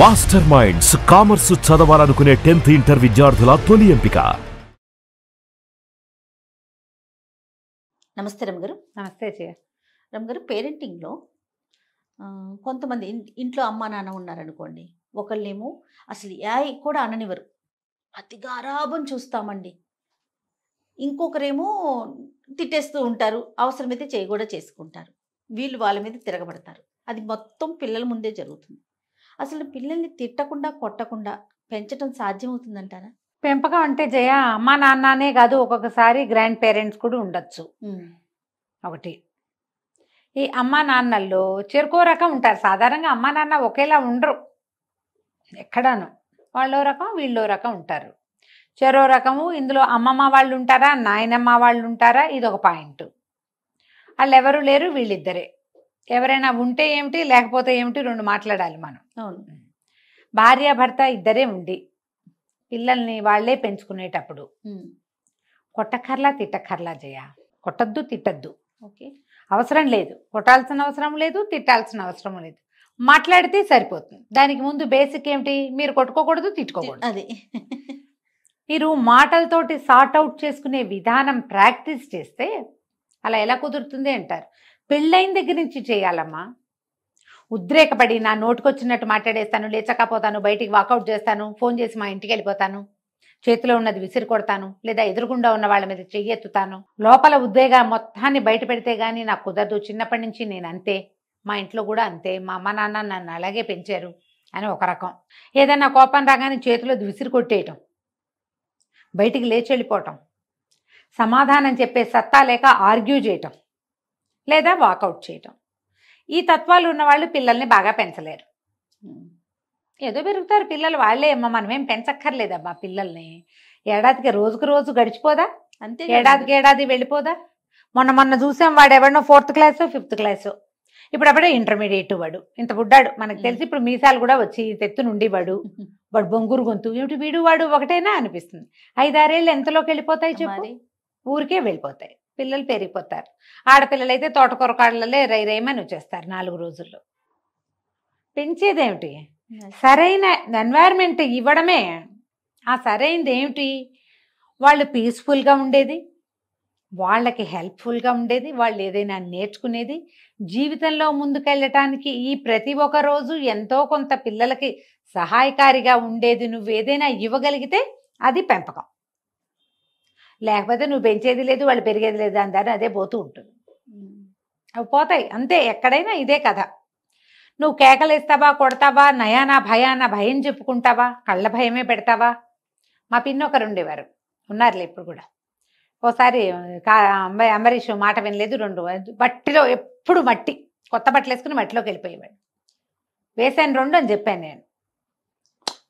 Master minds commerce చదవాలనుకునే 10th inter విద్యార్థుల తొలి ఎంపిక. నమస్తే రమగారు. నమస్తే జయ. రమగారు, పేరెంటింగ్లో కొంతమంది ఇంట్లో అమ్మా నాన్న ఉన్నారనుకోండి, ఒకళ్ళేమో అసలు యాయ్ కూడా అననివ్వరు, అతి గారాబం చూస్తామండి. ఇంకొకరేమో తిట్టేస్తూ ఉంటారు, అవసరమైతే చేయి కూడా చేసుకుంటారు. వీళ్ళు వాళ్ళ మీద తిరగబడతారు. అది మొత్తం పిల్లల ముందే జరుగుతుంది. అసలు పిల్లల్ని తిట్టకుండా కొట్టకుండా పెంచడం సాధ్యమవుతుందంటారా? పెంపకం అంటే జయ అమ్మా నాన్ననే కాదు, ఒక్కొక్కసారి గ్రాండ్ పేరెంట్స్ కూడా ఉండొచ్చు. ఒకటి, ఈ అమ్మా నాన్నల్లో చెరుకో రకం ఉంటారు. సాధారణంగా అమ్మా నాన్న ఒకేలా ఉండరు ఎక్కడాను. వాళ్ళో రకం వీళ్ళో రకం ఉంటారు. చెరో రకము. ఇందులో అమ్మమ్మ వాళ్ళు ఉంటారా, నాయనమ్మ వాళ్ళు ఉంటారా, ఇది ఒక పాయింట్. వాళ్ళు ఎవరు లేరు, వీళ్ళిద్దరే. ఎవరైనా ఉంటే ఏమిటి, లేకపోతే ఏమిటి, రెండు మాట్లాడాలి మనం. అవును. భార్య భర్త ఇద్దరే ఉండి పిల్లల్ని వాళ్లే పెంచుకునేటప్పుడు కొట్టక్కర్లా తిట్టక్కర్లా జయ. కొట్టద్దు తిట్టద్దు, ఓకే, అవసరం లేదు. కొట్టాల్సిన అవసరం లేదు, తిట్టాల్సిన అవసరం లేదు. మాట్లాడితే సరిపోతుంది. దానికి ముందు బేసిక్ ఏమిటి, మీరు కొట్టుకోకూడదు, తిట్టుకోకూడదు. అది మీరు మాటలతోటి సార్ట్ అవుట్ చేసుకునే విధానం ప్రాక్టీస్ చేస్తే అలా ఎలా కుదురుతుంది అంటారు. పెళ్ళైన దగ్గర నుంచి చేయాలమ్మా. ఉద్రేకపడి నా నోటుకొచ్చినట్టు మాట్లాడేస్తాను, లేచకపోతాను, బయటికి వాకౌట్ చేస్తాను, ఫోన్ చేసి మా ఇంటికి వెళ్ళిపోతాను, చేతిలో ఉన్నది విసిరి కొడతాను, లేదా ఎదురుగుండా ఉన్న వాళ్ళ మీద చెయ్యెత్తుతాను, లోపల ఉద్వేగ మొత్తాన్ని బయట పెడితే గానీ నాకు కుదరదు, చిన్నప్పటి నుంచి నేను అంతే, మా ఇంట్లో కూడా అంతే, మా అమ్మ నాన్న నన్ను అలాగే పెంచారు అని ఒక రకం. ఏదైనా కోపం రాగానే చేతిలో విసిరి కొట్టేయటం, బయటికి లేచి వెళ్ళిపోవటం, సమాధానం చెప్పే సత్తా లేక ఆర్గ్యూ చేయటం, లేదా వాకౌట్ చేయటం. ఈ తత్వాలు ఉన్నవాళ్ళు పిల్లల్ని బాగా పెంచలేరు. ఏదో పెరుగుతారు పిల్లలు, వాళ్ళే అమ్మ, మనమేం పెంచక్కర్లేదమ్మా పిల్లల్ని. ఏడాదికి రోజుకు రోజు గడిచిపోదా, అంతే. ఏడాదికి ఏడాది వెళ్ళిపోదా. మొన్న చూసాం, వాడు ఎవడనో 4th క్లాసో 5th క్లాసో, ఇప్పుడు అప్పుడే ఇంటర్మీడియట్. వాడు ఇంత బుడ్డాడు, మనకు తెలిసి ఇప్పుడు మీసాలు కూడా వచ్చి తెత్తు నుండి వాడు బొంగురు గొంతు ఏమిటి, వీడు వాడు ఒకటేనా అనిపిస్తుంది. 5-6 ఏళ్ళు ఎంతలోకి వెళ్ళిపోతాయి చెప్పు, ఊరికే వెళ్ళిపోతాయి. పిల్లలు పెరిగిపోతారు. ఆడపిల్లలైతే తోటకూర కాళ్ళలే రైమని వచ్చేస్తారు 4 రోజుల్లో. పెంచేదేమిటి, సరైన ఎన్వైర్న్మెంట్ ఇవ్వడమే. ఆ సరైనది ఏమిటి, వాళ్ళు పీస్ఫుల్గా ఉండేది, వాళ్ళకి హెల్ప్ఫుల్గా ఉండేది, వాళ్ళు ఏదైనా నేర్చుకునేది, జీవితంలో ముందుకెళ్ళటానికి ఈ ప్రతి ఒక్క రోజు ఎంతో కొంత పిల్లలకి సహాయకారిగా ఉండేది నువ్వు ఏదైనా ఇవ్వగలిగితే అది పెంపకం. లేకపోతే నువ్వు పెంచేది లేదు, వాళ్ళు పెరిగేది లేదు, దాని అదే పోతూ ఉంటుంది. అవి పోతాయి అంతే. ఎక్కడైనా ఇదే కథ. నువ్వు కేకలేస్తావా, కొడతావా, నయానా భయానా భయం చెప్పుకుంటావా, కళ్ళ భయమే పెడతావా. మా పిన్ని ఒకరు ఉండేవారు, ఉన్నారులే ఇప్పుడు కూడా. ఓసారి అంబరీష్ మాట వినలేదు, 2 మట్టిలో, ఎప్పుడు మట్టి, కొత్త బట్టలు వేసుకుని మట్టిలోకి వెళ్ళిపోయేవాడు. వేసాను 2 అని చెప్పాను నేను.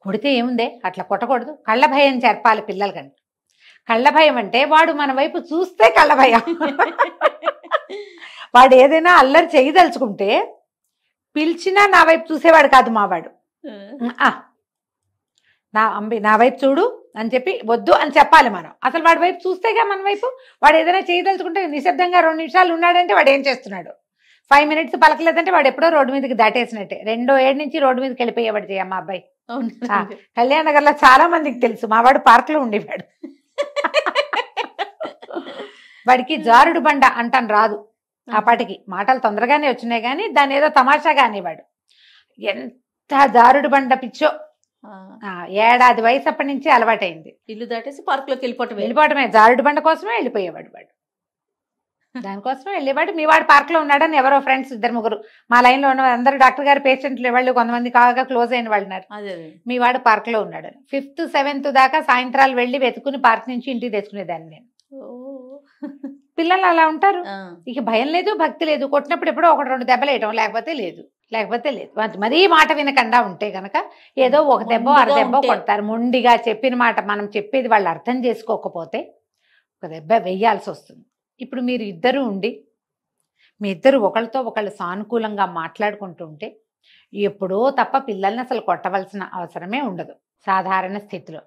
కొడితే ఏముందే, అట్లా కొట్టకూడదు, కళ్ళ భయం చెప్పాలి పిల్లలకంటే. కళ్ళ భయం అంటే వాడు మన వైపు చూస్తే కళ్ళ భయం. వాడు ఏదైనా అల్లరి చేయదలుచుకుంటే పిలిచినా నా వైపు చూసేవాడు కాదు మావాడు. నా వైపు చూడు అని చెప్పి వద్దు అని చెప్పాలి మనం. అసలు వాడి వైపు చూస్తేగా మన వైపు. వాడు ఏదైనా చేయదలుచుకుంటే నిశ్శబ్దంగా 2 నిమిషాలు ఉన్నాడంటే వాడు ఏం చేస్తున్నాడు, 5 మినిట్స్ పలకలేదంటే వాడు ఎప్పుడో రోడ్డు మీదకి దాటేసినట్టే. 2 ఏడు నుంచి రోడ్డు మీదకి వెళ్ళిపోయేవాడు జయ మా అబ్బాయి. కళ్యాణ్ నగర్లో చాలా మందికి తెలుసు. మా వాడు పార్క్లో ఉండేవాడు. వాడికి జారుడు బండ అంటాను రాదు, ఆ పాటికి మాటలు తొందరగానే వచ్చినాయి కానీ దాన్ని ఏదో తమాషాగా అనేవాడు. ఎంత జారుడు బండ పిచ్చో. 7 ఏడాది వయసు అప్పటి నుంచి అలవాటైంది. ఇల్లు దాటేసి పార్కులోకి వెళ్ళిపోవటమే, జారుడు బండ కోసమే వెళ్ళిపోయేవాడు వాడు. దానికోసమే వెళ్ళేవాడు. మీ వాడు పార్క్లో ఉన్నాడని ఎవరో ఫ్రెండ్స్ 2-3 మా లైన్లో ఉన్న అందరూ డాక్టర్ గారు పేషెంట్లు వాళ్ళు కొంతమంది కాగా క్లోజ్ అయిన వాళ్ళు ఉన్నారు. మీ వాడు పార్క్లో ఉన్నాడు. 5th 7th దాకా సాయంత్రాలు వెళ్ళి వెతుకుని పార్క్ నుంచి ఇంటికి తెచ్చుకునేదాన్ని నేను. పిల్లలు అలా ఉంటారు. ఇక భయం లేదు, భక్తి లేదు. కొట్టినప్పుడు ఎప్పుడో 1-2 దెబ్బలు వేయటం, లేకపోతే లేదు. మరీ మాట వినకుండా ఉంటే గనక ఏదో 1 దెబ్బ 6 దెబ్బ కొడతారు. మొండిగా చెప్పిన మాట మనం చెప్పేది వాళ్ళు అర్థం చేసుకోకపోతే 1 దెబ్బ వెయ్యాల్సి వస్తుంది. ఇప్పుడు మీరు ఇద్దరు ఉండి మీ ఇద్దరు ఒకళ్ళతో ఒకళ్ళు సానుకూలంగా మాట్లాడుకుంటూ ఉంటే ఎప్పుడో తప్ప పిల్లల్ని అసలు కొట్టవలసిన అవసరమే ఉండదు. సాధారణ స్థితిలో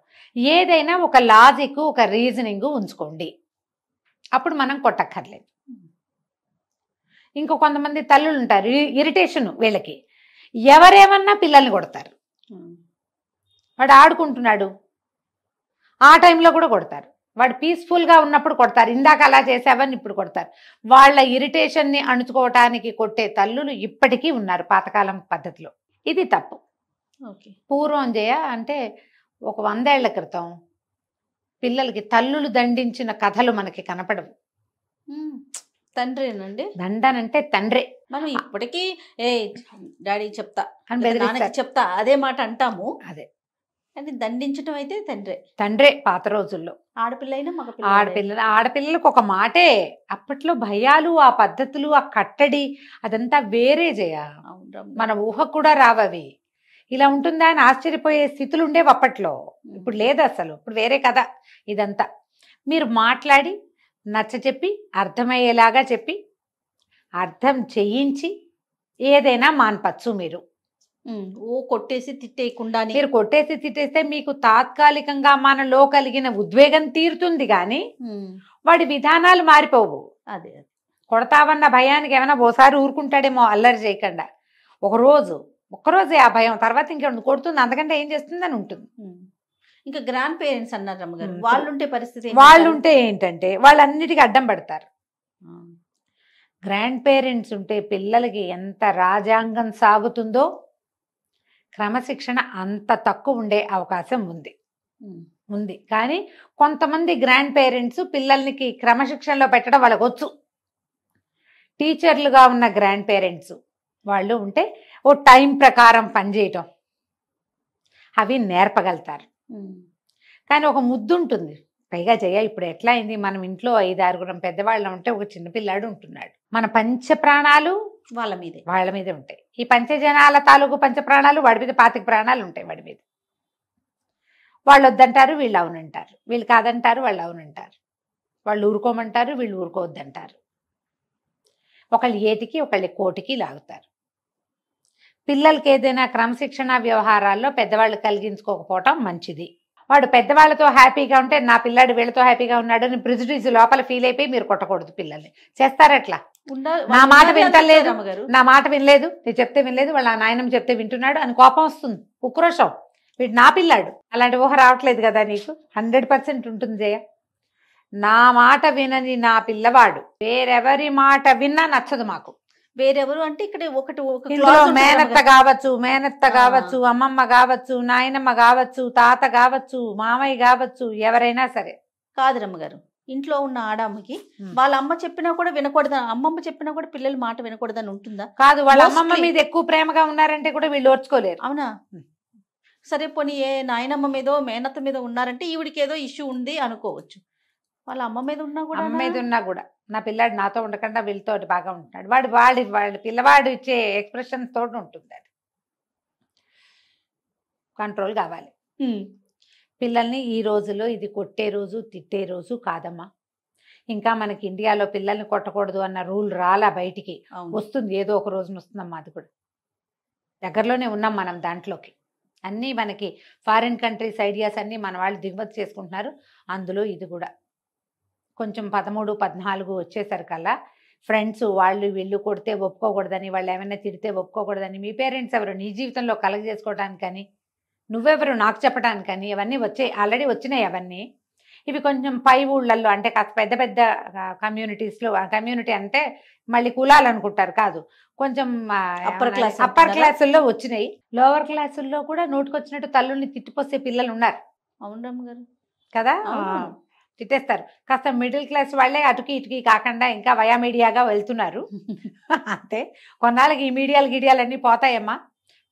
ఏదైనా ఒక లాజిక్, ఒక రీజనింగ్ ఉంచుకోండి, అప్పుడు మనం కొట్టక్కర్లేదు. ఇంకో కొంతమంది తల్లులు ఉంటారు, ఇరిటేషన్ వీళ్ళకి, ఎవరేమన్నా పిల్లల్ని కొడతారు. వాడు ఆడుకుంటున్నాడు, ఆ టైంలో కూడా కొడతారు. వాడు పీస్ఫుల్గా ఉన్నప్పుడు కొడతారు, ఇందాక అలా చేసావని ఇప్పుడు కొడతారు. వాళ్ళ ఇరిటేషన్ని అణుచుకోవటానికి కొట్టే తల్లులు ఇప్పటికీ ఉన్నారు పాతకాలం పద్ధతిలో. ఇది తప్పు. ఓకే. పూర్వం అంటే ఒక 100 ఏళ్ల క్రితం పిల్లలకి తల్లులు దండించిన కథలు మనకి కనపడవు. తండ్రేనండి, దండనంటే తండ్రే. మనం ఇప్పటికీ ఏ డాడీ చెప్తా అని లేదా నాన్నకి బెదిరిస్తారు. చెప్తా అదే మాట అంటాము. అదే కానీ దండించడం అయితే తండ్రే పాత రోజుల్లో. ఆడపిల్లైనా మగపిల్ల ఆడపిల్లలకు ఒక మాటే. అప్పట్లో భయాలు, ఆ పద్ధతులు, ఆ కట్టడి అదంతా వేరే జయ. మన ఊహ కూడా రావవి. ఇలా ఉంటుందా అని ఆశ్చర్యపోయే స్థితులు ఉండేవి అప్పట్లో. ఇప్పుడు లేదు అసలు. ఇప్పుడు వేరే కథ ఇదంతా. మీరు మాట్లాడి నచ్చ చెప్పి అర్థమయ్యేలాగా చెప్పి అర్థం చేయించి ఏదైనా మాన్పచ్చు. మీరు కొట్టేసి తిట్టేయకుండా, మీరు కొట్టేసి తిట్టేస్తే మీకు తాత్కాలికంగా మనలో కలిగిన ఉద్వేగం తీరుతుంది, కానీ వాడి విధానాలు మారిపోవు. అదే కొడతావన్న భయానికి ఏమైనా ఓసారి ఊరుకుంటాడేమో అల్లరి చేయకుండా. ఒక్కరోజే ఆ భయం, తర్వాత ఇంకేమన్నా కొడుతుంది, అంతకంటే ఏం చేస్తుంది అని ఉంటుంది. ఇంకా గ్రాండ్ పేరెంట్స్ అన్నారు రమ్మగారు, వాళ్ళుంటే పరిస్థితి వాళ్ళుంటే ఏంటంటే వాళ్ళన్నిటికీ అడ్డం పడతారు. గ్రాండ్ పేరెంట్స్ ఉంటే పిల్లలకి ఎంత రాజ్యాంగం సాగుతుందో క్రమశిక్షణ అంత తక్కువ ఉండే అవకాశం ఉంది. కానీ కొంతమంది గ్రాండ్ పేరెంట్స్ పిల్లలకి క్రమశిక్షణలో పెట్టడం వాళ్ళకి వచ్చు. టీచర్లుగా ఉన్న గ్రాండ్ పేరెంట్స్ వాళ్ళు ఉంటే ఓ టైం ప్రకారం పనిచేయటం అవి నేర్పగలుగుతారు. కానీ ఒక ముద్దు ఉంటుంది. పైగా ఇప్పుడు ఎట్లా అయింది, మనం ఇంట్లో 5-6 పెద్దవాళ్ళం ఉంటే ఒక చిన్నపిల్లాడు ఉంటున్నాడు. మన పంచప్రాణాలు వాళ్ళ మీదే ఉంటాయి. ఈ పంచజనాల తాలూకు పంచప్రాణాలు వాడి మీద 25 ప్రాణాలు ఉంటాయి వాడి మీద. వాళ్ళు వద్దంటారు, వీళ్ళు అవునంటారు. వీళ్ళు కాదంటారు, వాళ్ళు అవునంటారు. వాళ్ళు ఊరుకోమంటారు, వీళ్ళు ఊరుకోవద్దంటారు. ఒకళ్ళు ఏటికి ఒకళ్ళు కోటికి లాగుతారు. పిల్లలకి ఏదైనా క్రమశిక్షణ వ్యవహారాల్లో పెద్దవాళ్ళు కలిగించుకోకపోవటం మంచిది. వాడు పెద్దవాళ్ళతో హ్యాపీగా ఉంటే నా పిల్లాడు వీళ్ళతో హ్యాపీగా ఉన్నాడు అని ప్రిజుడిస్ లోపల ఫీల్ అయిపోయి మీరు కొట్టకూడదు పిల్లల్ని. చేస్తారట్లా? నా మాట వింటలేదు, నా మాట వినలేదు, నేను చెప్తే వినలేదు, వాళ్ళ నాయనమ్మ చెప్తే వింటున్నాడు అని కోపం వస్తుంది, ఉక్రోషం. వీడు నా పిల్లాడు. అలాంటి ఊహ రావట్లేదు కదా నీకు? 100% ఉంటుంది జయ. నా మాట వినని నా పిల్లవాడు వేరెవరి మాట విన్నా నచ్చదు మాకు. వేరెవరు అంటే ఇక్కడ మేనత్త కావచ్చు, అమ్మమ్మ కావచ్చు, నాయనమ్మ కావచ్చు, తాత కావచ్చు, మామయ్య కావచ్చు, ఎవరైనా సరే కాదు రమ్మగారు. ఇంట్లో ఉన్న ఆడమ్మకి వాళ్ళ అమ్మ చెప్పినా కూడా వినకూడదని, అమ్మమ్మ చెప్పినా కూడా పిల్లల మాట వినకూడదని ఉంటుందా? కాదు, వాళ్ళ అమ్మమ్మ మీద ఎక్కువ ప్రేమగా ఉన్నారంటే కూడా వీళ్ళు ఓర్చుకోలేరు. అవునా? సరే పోనీ ఏ నాయనమ్మ మీదో మేనత్త మీద ఉన్నారంటే ఈవిడికి ఏదో ఇష్యూ ఉంది అనుకోవచ్చు. వాళ్ళ అమ్మ మీద ఉన్నా కూడా నా పిల్లాడు నాతో ఉండకుండా వీళ్ళతో బాగా ఉంటున్నాడు, వాడి పిల్లవాడు ఇచ్చే ఎక్స్ప్రెషన్స్ తోటి ఉంటుంది. అది కంట్రోల్ కావాలి. పిల్లల్ని ఈ రోజులో ఇది కొట్టే రోజు తిట్టే రోజు కాదమ్మా. ఇంకా మనకి ఇండియాలో పిల్లల్ని కొట్టకూడదు అన్న రూల్ రాలా, బయటికి వస్తుంది, ఏదో ఒక రోజున వస్తుందమ్మా. అది కూడా దగ్గరలోనే ఉన్నాం మనం దాంట్లోకి. అన్నీ మనకి ఫారిన్ కంట్రీస్ ఐడియాస్ అన్నీ మన వాళ్ళు దిగుమతి చేసుకుంటున్నారు. అందులో ఇది కూడా కొంచెం 13-14 వచ్చేసరికల్లా ఫ్రెండ్స్ వాళ్ళు వీళ్ళు కొడితే ఒప్పుకోకూడదని, వాళ్ళు ఏమైనా తిడితే ఒప్పుకోకూడదని, మీ పేరెంట్స్ ఎవరు నీ జీవితంలో కలగ చేసుకోవడానికని, నువ్వెవరు నాకు చెప్పడానికని, అవన్నీ ఆల్రెడీ వచ్చినాయి అవన్నీ. ఇవి కొంచెం పై ఊళ్ళల్లో అంటే కాస్త పెద్ద పెద్ద కమ్యూనిటీస్లో, కమ్యూనిటీ అంటే మళ్ళీ కులాలు అనుకుంటారు కాదు, కొంచెం అప్పర్ క్లాసుల్లో వచ్చినాయి. లోవర్ క్లాసుల్లో కూడా నోటుకొచ్చినట్టు తల్లుల్ని తిట్టిపోసే పిల్లలు ఉన్నారు. అవునమ్మ గారు కదా, తిట్టేస్తారు. కాస్త మిడిల్ క్లాస్ వాళ్ళే అటుకి ఇటుకి కాకుండా ఇంకా వయా మీడియాగా వెళ్తున్నారు. అంతే, కొన్నాళ్ళకి ఈ మీడియాలన్నీ పోతాయమ్మా.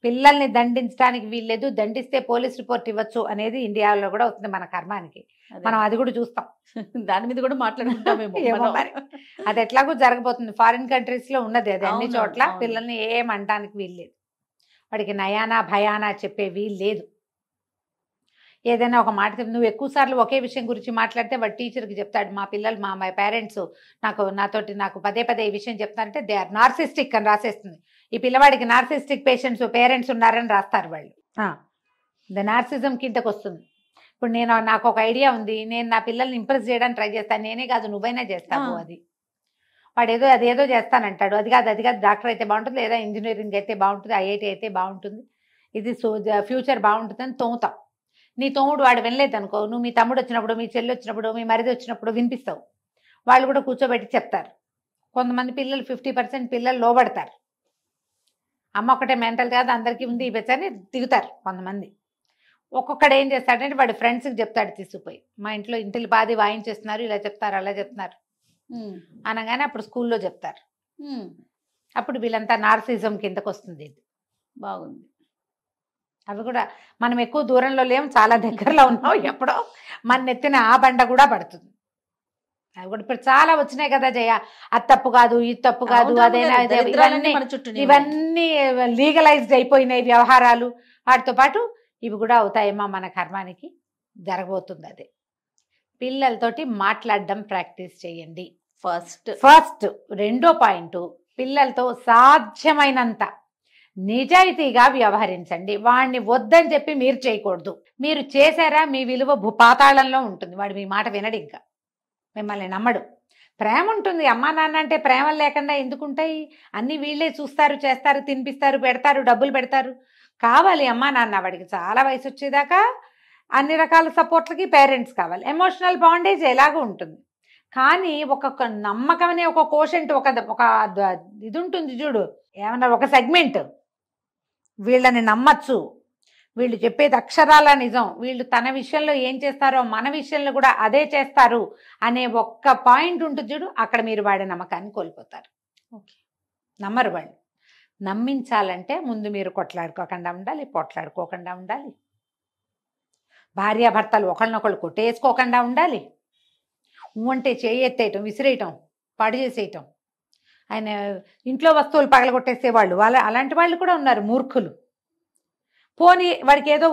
పిల్లల్ని దండించడానికి వీల్లేదు, దండిస్తే పోలీస్ రిపోర్ట్ ఇవ్వచ్చు అనేది ఇండియాలో కూడా వస్తుంది మన కర్మానికి. మనం అది కూడా చూస్తాం, దాని మీద కూడా మాట్లాడుకుంటామేమో. అది ఎట్లాగో జరగబోతుంది. ఫారిన్ కంట్రీస్ లో ఉన్నది అది, అన్ని చోట్ల పిల్లల్ని ఏమంటానికి వీల్లేదు. వాడికి నయానా భయానా చెప్పే వీలు లేదు. ఏదైనా ఒక మాట నువ్వు ఎక్కువ సార్లు ఒకే విషయం గురించి మాట్లాడితే వాడు టీచర్కి చెప్తాడు, మా పిల్లలు మా పేరెంట్స్ నాకు పదే ఈ విషయం చెప్తారంటే దే ఆర్ నార్సిస్టిక్ అని రాసేస్తుంది. ఈ పిల్లవాడికి నార్సిస్టిక్ పేరెంట్స్ ఉన్నారని రాస్తారు వాళ్ళు. నార్సిజం కిందకు వస్తుంది. ఇప్పుడు నాకు ఒక ఐడియా ఉంది, నేను నా పిల్లల్ని ఇంప్రెస్ చేయడానికి ట్రై చేస్తాను, నేనే కాదు నువ్వైనా చేస్తావు. అది వాడు అదేదో చేస్తానంటాడు, అది కాదు డాక్టర్ అయితే బాగుంటుంది, లేదా ఇంజనీరింగ్ అయితే బాగుంటుంది, ఐఐటి అయితే బాగుంటుంది, ఇది ఫ్యూచర్ బాగుంటుందని తోముతాం. నీ తోముడు వాడు వినలేదు అనుకో, నువ్వు మీ తమ్ముడు వచ్చినప్పుడు, మీ చెల్లి వచ్చినప్పుడు, మీ మరిది వచ్చినప్పుడు వినిపిస్తావు. వాళ్ళు కూడా కూర్చోబెట్టి చెప్తారు. కొంతమంది పిల్లలు 50% పిల్లలు లోబడతారు. అమ్మ ఒకటే మెంటల్ కాదు, అందరికీ ఉంది ఈ బెచ్చని దిగుతారు కొంతమంది. ఒక్కొక్కడు ఏం చేస్తాడంటే వాడి ఫ్రెండ్స్కి చెప్తాడు తీసుకుపోయి, మా ఇంట్లో ఇంటికి బాది వాయించేస్తున్నారు, ఇలా చెప్తారు అలా చెప్తున్నారు అనగానే అప్పుడు స్కూల్లో చెప్తారు. అప్పుడు వీళ్ళంతా నార్సిజం కిందకు వస్తుంది. ఇది బాగుంది. అవి కూడా మనం ఎక్కువ దూరంలో లేము, చాలా దగ్గరలో ఉన్నాం. ఎప్పుడో మన నెత్తిన ఆ బండ కూడా పడుతుంది. అవి కూడా ఇప్పుడు చాలా వచ్చినాయి కదా జయ, అది తప్పు కాదు, ఇది తప్పు కాదు, అదేనా, ఇవన్నీ లీగలైజ్డ్ అయిపోయినాయి వ్యవహారాలు. వాటితో పాటు ఇవి కూడా అవుతాయేమో మన కర్మానికి జరగబోతుంది. అదే పిల్లలతోటి మాట్లాడడం ప్రాక్టీస్ చేయండి ఫస్ట్. రెండో పాయింట్, పిల్లలతో సాధ్యమైనంత నిజాయితీగా వ్యవహరించండి. వాడిని వద్దని చెప్పి మీరు చేయకూడదు. మీరు చేశారా మీ విలువ పాతాళంలో ఉంటుంది. వాడు మీ మాట వినడు, ఇంకా మిమ్మల్ని నమ్మడు. ప్రేమ ఉంటుంది, అమ్మా నాన్న అంటే ప్రేమ లేకుండా ఎందుకుంటాయి? అన్నీ వీళ్ళే చూస్తారు, చేస్తారు, తినిపిస్తారు, పెడతారు, డబ్బులు పెడతారు. కావాలి అమ్మా నాన్న. వాడికి చాలా వయసు వచ్చేదాకా అన్ని రకాల సపోర్ట్లకి పేరెంట్స్ కావాలి. ఎమోషనల్ బాండేజ్ ఎలాగో ఉంటుంది. కానీ ఒక్కొక్క నమ్మకం అనే ఒక కోషంట్, ఒక ఇది ఉంటుంది చూడు, ఏమన్నా ఒక సెగ్మెంట్, వీళ్ళని నమ్మచ్చు, వీళ్ళు చెప్పేది అక్షరాల నిజం, వీళ్ళు తన విషయంలో ఏం చేస్తారో మన విషయంలో కూడా అదే చేస్తారు అనే ఒక్క పాయింట్ ఉంటుంది చూడు, అక్కడ మీరు వాడి నమ్మకాన్ని కోల్పోతారు. ఓకే, నమ్మరు వాళ్ళు. నమ్మించాలంటే ముందు మీరు కొట్లాడుకోకుండా ఉండాలి, పొట్లాడుకోకుండా ఉండాలి, భార్యాభర్తలు ఒకళ్ళనొకళ్ళు కొట్టేసుకోకుండా ఉండాలి, అంటే చేయి ఎత్తేయటం, విసిరేయటం, పాడు చేసేయటం. ఆయన ఇంట్లో వస్తువులు పగలగొట్టేసేవాళ్ళు, అలాంటి వాళ్ళు కూడా ఉన్నారు మూర్ఖులు. పోనీ వాడికి ఏదో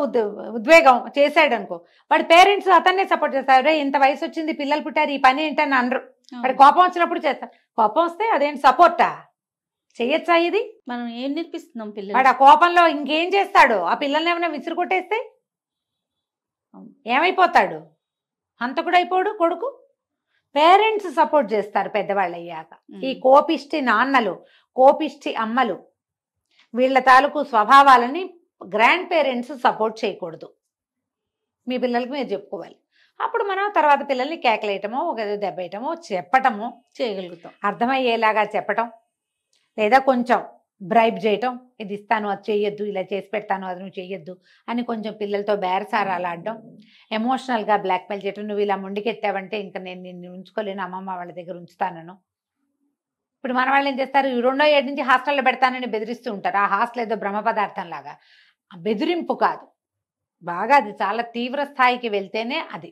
ఉద్వేగం చేశాడు అనుకో, వాడి పేరెంట్స్ అతన్నే సపోర్ట్ చేస్తారు. ఇంత వయసు వచ్చింది, పిల్లలు పుట్టారు, ఈ పని ఏంటని అనరు. వాడి కోపం వచ్చినప్పుడు చేస్తారు. కోపం వస్తే అదేంటి సపోర్టా? చెయ్యొచ్చా? ఇది మనం ఏం నేర్పిస్తున్నాం పిల్లలు? వాడు ఆ కోపంలో ఇంకేం చేస్తాడు? ఆ పిల్లల్ని ఏమైనా విసిరు కొట్టేస్తే ఏమైపోతాడు? హంతకుడు అయిపోడు కొడుకు. పేరెంట్స్ సపోర్ట్ చేస్తారు పెద్దవాళ్ళు అయ్యాక. ఈ కోపిష్టి నాన్నలు, కోపిష్టి అమ్మలు, వీళ్ళ తాలూకు స్వభావాలని గ్రాండ్ పేరెంట్స్ సపోర్ట్ చేయకూడదు. మీ పిల్లలకి మీరు చెప్పుకోవాలి. అప్పుడు మనం తర్వాత పిల్లల్ని కేకలేయటమో, ఒక దెబ్బేయటమో, చెప్పటమో చేయగలుగుతాం. అర్థమయ్యేలాగా చెప్పటం, లేదా కొంచెం బ్రైబ్ చేయటం, ఇది ఇస్తాను, అది చేయొద్దు, ఇలా చేసి పెడతాను, అది నువ్వు చేయొద్దు అని కొంచెం పిల్లలతో బేరసారాలు ఆడడం, ఎమోషనల్గా బ్లాక్మెయిల్ చేయటం. నువ్వు ఇలా మొండికెత్తావంటే ఇంకా నేను నిన్ను ఉంచుకోలేను, అమ్మమ్మ వాళ్ళ దగ్గర ఉంచుతానను. ఇప్పుడు మన వాళ్ళు ఏం చేస్తారు, 2వ ఏడు నుంచి హాస్టల్లో పెడతానని బెదిరిస్తూ ఉంటారు. ఆ హాస్టల్ ఏదో బ్రహ్మ పదార్థం లాగా. బెదిరింపు కాదు, బాగా అది చాలా తీవ్ర స్థాయికి వెళ్తేనే అది.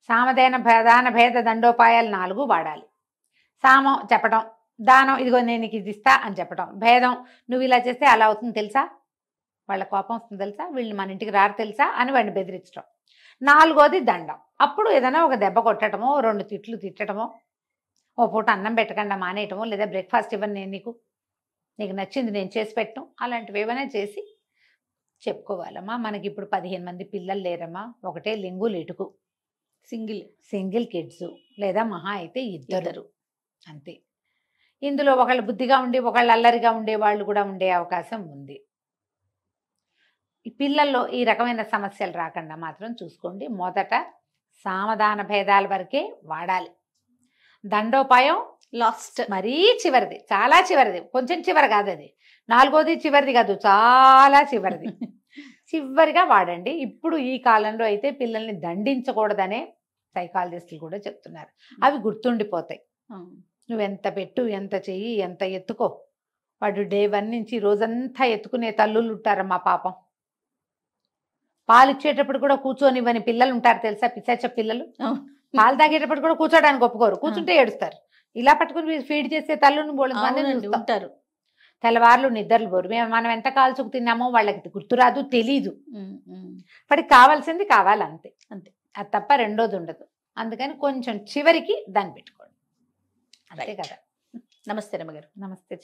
సామధాన ప్రధాన భేద దండోపాయాలు 4 వాడాలి. సామం చెప్పటం, దానం ఇదిగో నేను నీకు ఇది ఇస్తా అని చెప్పటం, భేదం నువ్వు ఇలా చేస్తే అలా అవుతుంది తెలుసా, వాళ్ళ కోపం వస్తుంది తెలుసా, వీళ్ళు మన ఇంటికి రారు తెలుసా అని వాడిని బెదిరించడం. 4వది దండం. అప్పుడు ఏదైనా ఒక దెబ్బ కొట్టడమో, 2 తిట్లు తిట్టడమో, ఓ పూట అన్నం పెట్టకుండా మానేయటమో, లేదా బ్రేక్ఫాస్ట్ ఇవ్వను నేను నీకు నచ్చింది నేను చేసి పెట్టడం, అలాంటివి ఏమైనా చేసి చెప్పుకోవాలమ్మా. మనకి ఇప్పుడు 15 మంది పిల్లలు లేరమ్మా, ఒకటే లింగు లేటుకు, సింగిల్ కిడ్స్, లేదా మహా అయితే 2 అంతే. ఇందులో ఒకళ్ళు బుద్ధిగా ఉండి ఒకళ్ళు అల్లరిగా ఉండే వాళ్ళు కూడా ఉండే అవకాశం ఉంది. ఈ పిల్లల్లో ఈ రకమైన సమస్యలు రాకుండా మాత్రం చూసుకోండి. మొదట సామధాన భేదాల వరకే వాడాలి. దండోపాయం లాస్ట్, మరీ చివరిది, చాలా చివరిది, కొంచెం చివరి కాదు అది, 4వది చివరిది కాదు, చాలా చివరిది. చివరిగా వాడండి. ఇప్పుడు ఈ కాలంలో అయితే పిల్లల్ని దండించకూడదనే సైకాలజిస్టులు కూడా చెప్తున్నారు. అవి గుర్తుండిపోతాయి. నువ్వెంత పెట్టు, ఎంత చెయ్యి, ఎంత ఎత్తుకో, వాడు డే 1 నుంచి రోజంతా ఎత్తుకునే తల్లులు ఉంటారమ్మా పాపం. పాలు ఇచ్చేటప్పుడు కూడా కూర్చొనివ్వని పిల్లలు ఉంటారు తెలుసా, పిశాచ పిల్లలు. పాలు తాగేటప్పుడు కూడా కూర్చోడానికి ఒప్పుకోరు, కూర్చుంటే ఏడుస్తారు. ఇలా పట్టుకుని ఫీడ్ చేసే తల్లుని ఉంటారు. తెల్లవార్లు నిద్రలు పోరు. మనం ఎంత కాల్చుకు తిన్నామో వాళ్ళకి గుర్తురాదు, తెలీదు. వాడికి కావాల్సింది కావాలి, అంతే అంతే, అది తప్ప రెండోది ఉండదు. అందుకని కొంచెం చివరికి దాన్ని పెట్టుకోండి, అంతే కదా. నమస్తే రమ్మగారు. నమస్తే.